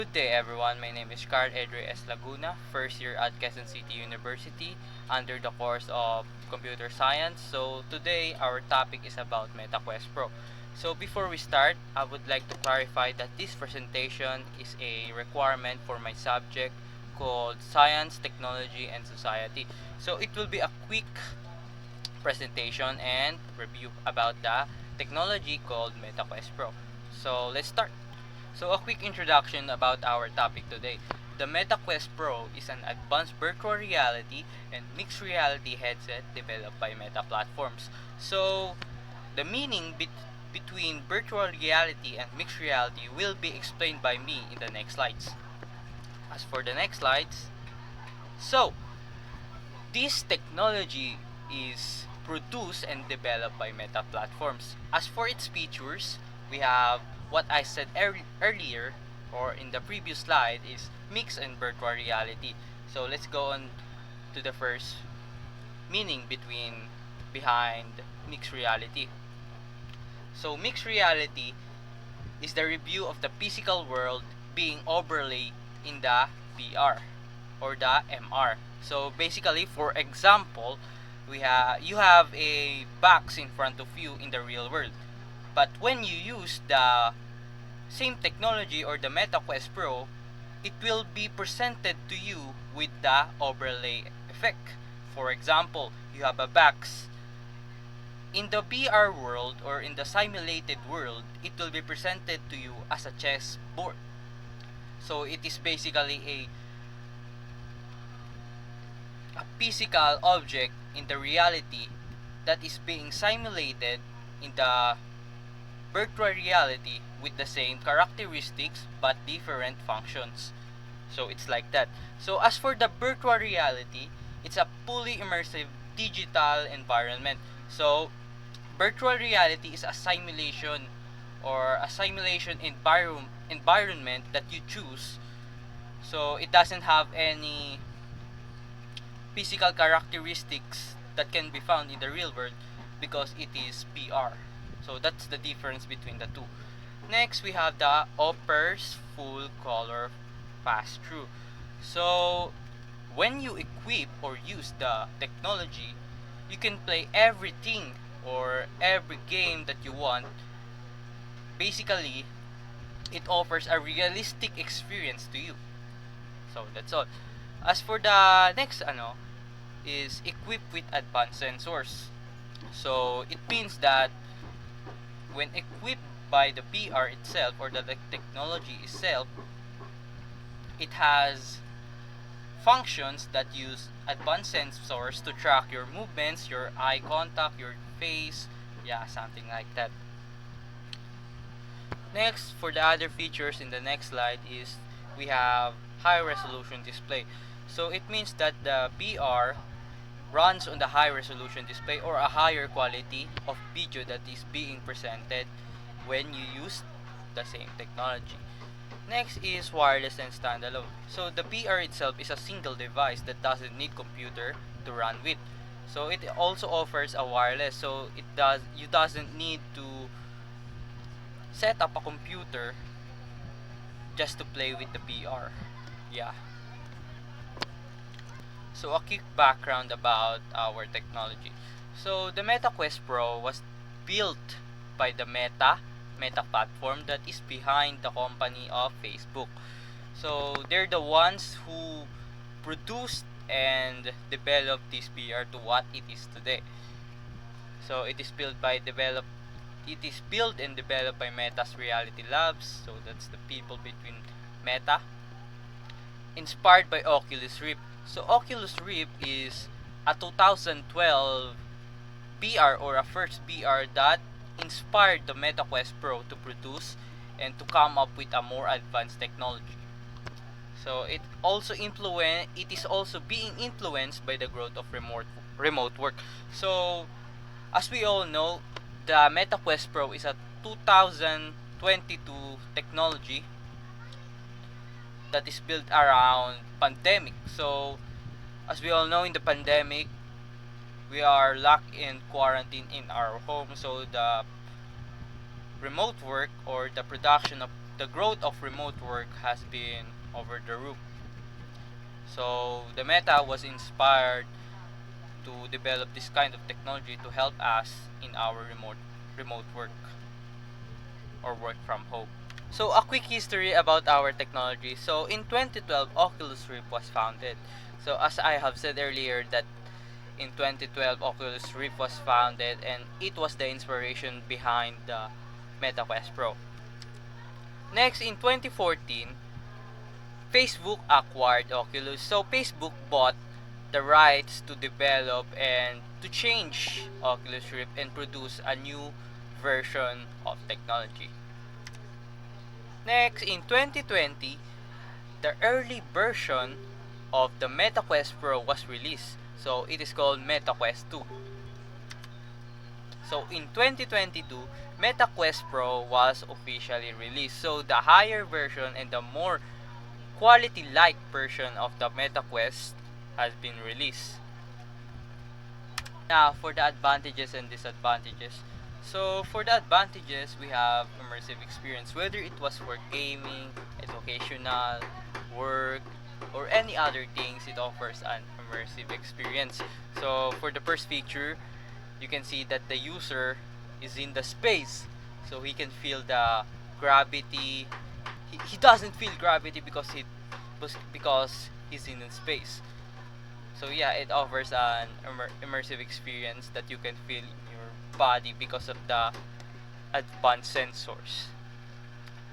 Good day everyone, my name is Carl Edre S. Laguna, first year at Quezon City University under the course of Computer Science. So today our topic is about MetaQuest Pro. So before we start, I would like to clarify that this presentation is a requirement for my subject called Science, Technology, and Society. So it will be a quick presentation and review about the technology called MetaQuest Pro. So let's start. So a quick introduction about our topic today. The MetaQuest Pro is an advanced virtual reality and mixed reality headset developed by Meta Platforms. So the meaning between virtual reality and mixed reality will be explained by me in the next slides. As for the next slides, so this technology is produced and developed by Meta Platforms. As for its features, we have what I said earlier or in the previous slide is mixed and virtual reality. So let's go on to the first meaning behind mixed reality. So mixed reality is the review of the physical world being overlaid in the VR or the MR. So basically, for example, you have a box in front of you in the real world, but when you use the same technology or the MetaQuest Pro, it will be presented to you with the overlay effect. For example, you have a box in the VR world or in the simulated world, it will be presented to you as a chess board. So it is basically a physical object in the reality that is being simulated in the virtual reality with the same characteristics but different functions. So it's like that. So as for the virtual reality, it's a fully immersive digital environment. So virtual reality is a simulation or a simulation environment that you choose. So it doesn't have any physical characteristics that can be found in the real world because it is VR. So that's the difference between the two. Next, we have the offers full color pass through. So when you equip or use the technology, you can play everything or every game that you want. Basically, it offers a realistic experience to you. So that's all. As for the next is equipped with advanced sensors. So it means that when equipped by the VR itself or the technology itself, it has functions that use advanced sensors to track your movements, your eye contact, your face, yeah, something like that. Next, for the other features in the next slide is we have high resolution display. So it means that the VR runs on the high resolution display or a higher quality of video that is being presented when you use the same technology. Next is wireless and standalone. So the VR itself is a single device that doesn't need computer to run with. So it also offers a wireless, so you doesn't need to set up a computer just to play with the VR. Yeah. So a quick background about our technology. So the MetaQuest Pro was built by the Meta platform that is behind the company of Facebook. So they're the ones who produced and developed this VR to what it is today. So it is built and developed by Meta's Reality Labs. So that's the people between Meta, inspired by Oculus Rift. So Oculus Rift is a 2012 VR or a first VR that inspired the MetaQuest Pro to produce and to come up with a more advanced technology. So it is also being influenced by the growth of remote work. So as we all know, the MetaQuest Pro is a 2022 technology that is built around pandemic. So as we all know, in the pandemic, we are locked in quarantine in our home. So the remote work or the production of the growth of remote work has been over the roof. So the Meta was inspired to develop this kind of technology to help us in our remote work or work from home. So a quick history about our technology. So in 2012, Oculus Rift was founded. So as I have said earlier that in 2012 Oculus Rift was founded and it was the inspiration behind the Meta Quest Pro. Next in 2014, Facebook acquired Oculus. So Facebook bought the rights to develop and to change Oculus Rift and produce a new version of technology. Next, in 2020, the early version of the MetaQuest Pro was released. So it is called MetaQuest 2. So in 2022, MetaQuest Pro was officially released. So the higher version and the more quality-like version of the MetaQuest has been released. Now for the advantages and disadvantages. So for the advantages, we have immersive experience, whether it was for gaming, educational, work, or any other things, it offers an immersive experience. So for the first feature, you can see that the user is in the space, so he can feel the gravity. He doesn't feel gravity because he's in space. So yeah, it offers an immersive experience that you can feel in your body because of the advanced sensors.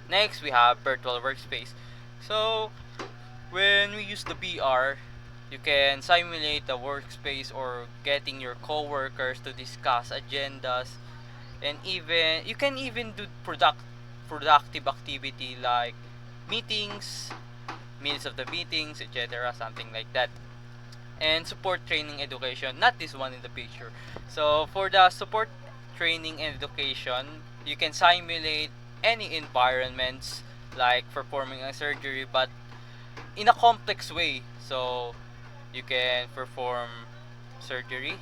Next, we have virtual workspace. So when we use the VR, you can simulate the workspace or getting your coworkers to discuss agendas, and even you can even do productive activity like meetings, minutes of the meetings, etc., something like that. And support training education, not this one in the picture. So for the support training and education, you can simulate any environments like performing a surgery but in a complex way. So you can perform surgery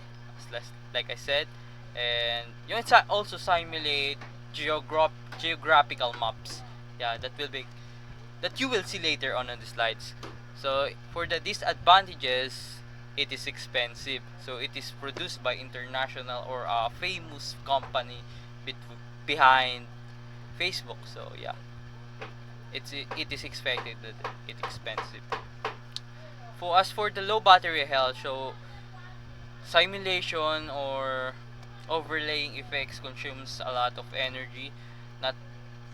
like I said, and you can also simulate geographical maps. Yeah, that you will see later on the slides. So for the disadvantages, it is expensive. So it is produced by international or a famous company behind Facebook. So yeah, it is expected that it's expensive. For as for the low battery health, so simulation or overlaying effects consumes a lot of energy, not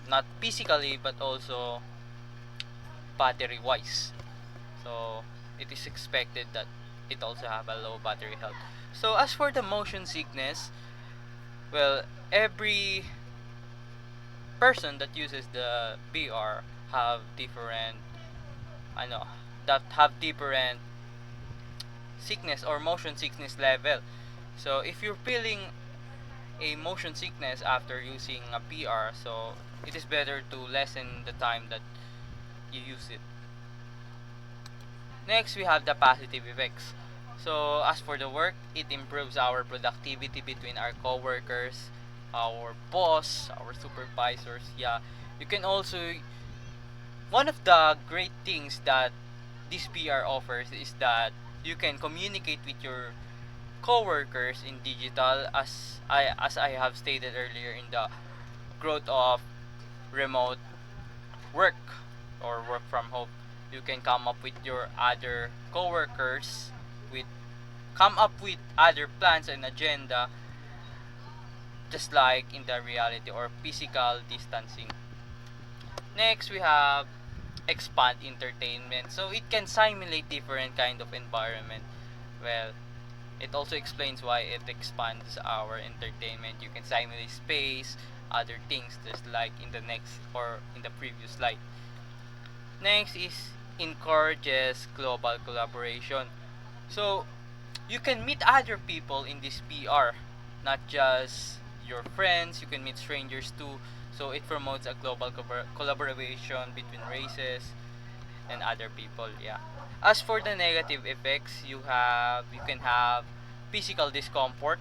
not physically but also battery wise. So it is expected that it also have a low battery health. So as for the motion sickness, well, every person that uses the VR have different, I know, that have different sickness or motion sickness level. So if you're feeling a motion sickness after using a VR, so it is better to lessen the time that you use it. Next, we have the positive effects. So as for the work, it improves our productivity between our coworkers, our boss, our supervisors. Yeah, you can also, one of the great things that this VR offers is that you can communicate with your coworkers in digital, as I have stated earlier in the growth of remote work or work from home. You can come up with your other coworkers with come up with other plans and agenda, just like in the reality or physical distancing. Next, we have expand entertainment. So it can simulate different kind of environment. Well, it also explains why it expands our entertainment. You can simulate space, other things, just like in the next or in the previous slide. Next is encourages global collaboration. So you can meet other people in this VR, not just your friends. You can meet strangers too. So it promotes a global collaboration between races and other people. Yeah. As for the negative effects, you can have physical discomfort.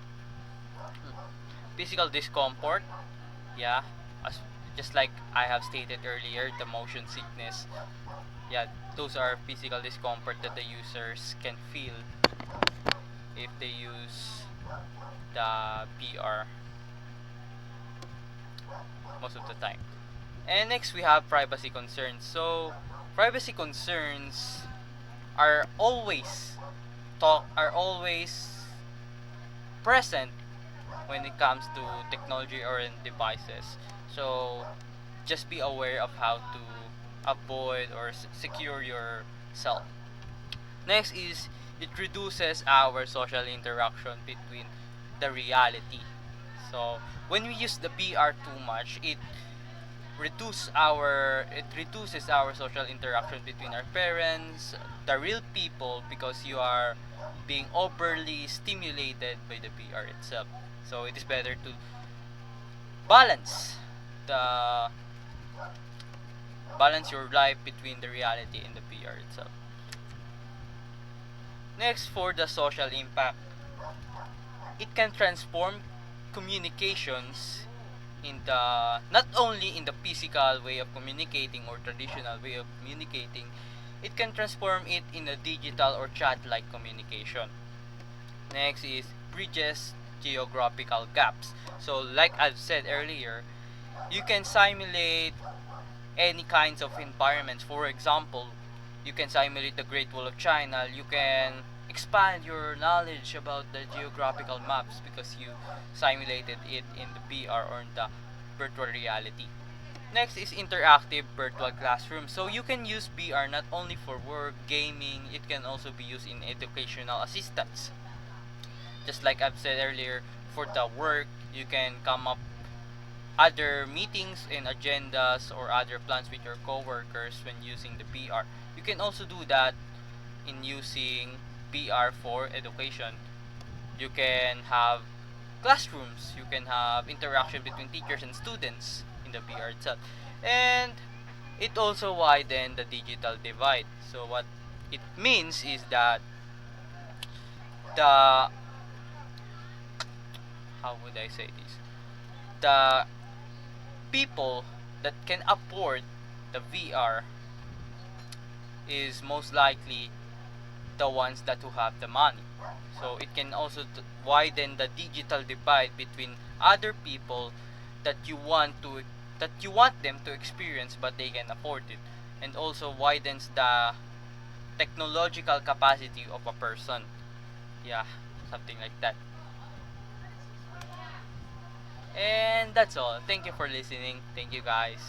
Physical discomfort. Yeah. As Just like I have stated earlier, the motion sickness, yeah, those are physical discomfort that the users can feel if they use the VR most of the time. And next we have privacy concerns. So privacy concerns are always are always present when it comes to technology or in devices. So just be aware of how to avoid or secure yourself. Next is it reduces our social interaction between the reality. So when we use the VR too much, it reduces our social interaction between our parents, the real people, because you are being overly stimulated by the VR itself. So it is better to balance the balance your life between the reality and the VR itself. Next, for the social impact, it can transform communications in the not only in the physical way of communicating or traditional way of communicating, it can transform it in a digital or chat-like communication. Next is bridges geographical gaps. So like I've said earlier, you can simulate any kinds of environments. For example, you can simulate the Great Wall of China. You can expand your knowledge about the geographical maps because you simulated it in the VR or in the virtual reality. Next is interactive virtual classroom. So you can use VR not only for work, gaming, it can also be used in educational assistance. Just like I've said earlier, for the work, you can come up other meetings and agendas or other plans with your coworkers when using the VR. You can also do that in using VR for education. You can have classrooms, you can have interaction between teachers and students in the VR itself. And it also widen the digital divide. So what it means is that the how would I say this? The people that can afford the VR is most likely the ones that who have the money. So it can also widen the digital divide between other people that you want to that you want them to experience but they can afford it, and also widens the technological capacity of a person. Yeah, something like that. And that's all. Thank you for listening. Thank you guys.